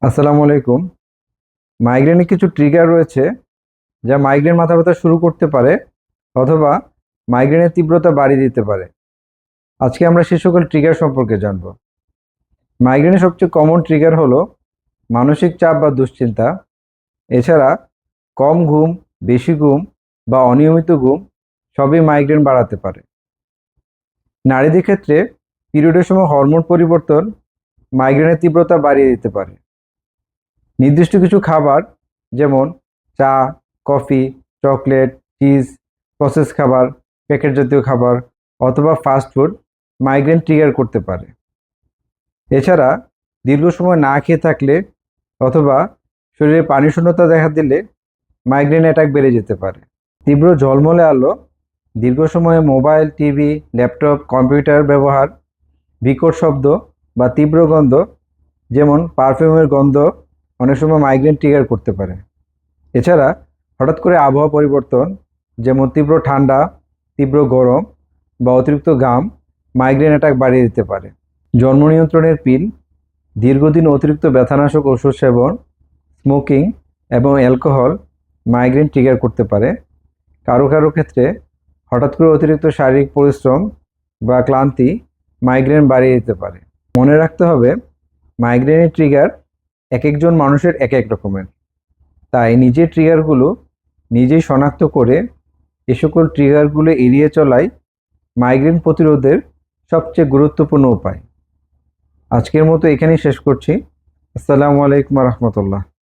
আসসালামু আলাইকুম। মাইগ্রেনের কিছু ট্রিগার রয়েছে যা মাইগ্রেন মাথা ব্যথা শুরু করতে পারে অথবা মাইগ্রেনের তীব্রতা বাড়িয়ে দিতে পারে। আজকে আমরা সে সকল ট্রিগার সম্পর্কে জানব। মাইগ্রেনের সবচেয়ে কমন ট্রিগার হলো মানসিক চাপ বা দুশ্চিন্তা। এছাড়া কম ঘুম, বেশি ঘুম বা অনিয়মিত ঘুম সবই মাইগ্রেন বাড়াতে পারে। নারীদের ক্ষেত্রে পিরিয়ডের সময় হরমোন পরিবর্তন মাইগ্রেনের তীব্রতা বাড়িয়ে দিতে পারে। নির্দিষ্ট কিছু খাবার যেমন চা, কফি, চকলেট, চিজ, প্রসেস খাবার, প্যাকেট জাতীয় খাবার অথবা ফাস্ট ফুড মাইগ্রেন ট্রিগার করতে পারে। এছাড়া দীর্ঘ সময় না খেয়ে থাকলে অথবা শরীরে পানি শূন্যতা দেখা দিলে মাইগ্রেন অ্যাটাক বেড়ে যেতে পারে। তীব্র ঝলমলে আলো, দীর্ঘ সময়ে মোবাইল, টিভি, ল্যাপটপ, কম্পিউটার ব্যবহার, বিকট শব্দ বা তীব্র গন্ধ যেমন পারফিউমের গন্ধ অনেক সময় মাইগ্রেন ট্রিগার করতে পারে। এছাড়া হঠাৎ করে আবহাওয়া পরিবর্তন যেমন তীব্র ঠান্ডা, তীব্র গরম বা অতিরিক্ত ঘাম মাইগ্রেন অ্যাটাক বাড়িয়ে দিতে পারে। জন্ম নিয়ন্ত্রণের পিল, দীর্ঘদিন অতিরিক্ত ব্যথানাশক ওষুধ সেবন, স্মোকিং এবং অ্যালকোহল মাইগ্রেন ট্রিগার করতে পারে। কারো কারো ক্ষেত্রে হঠাৎ করে অতিরিক্ত শারীরিক পরিশ্রম বা ক্লান্তি মাইগ্রেন বাড়িয়ে দিতে পারে। মনে রাখতে হবে, মাইগ্রেনের ট্রিগার এক একজন মানুষের এক এক রকমের। তাই নিজের ট্রিগারগুলো নিজেই শনাক্ত করে এ সকল ট্রিগারগুলো এড়িয়ে চলাই মাইগ্রেন প্রতিরোধের সবচেয়ে গুরুত্বপূর্ণ উপায়। আজকের মতো এখানেই শেষ করছি। আসসালামু আলাইকুম রহমতুল্লাহ।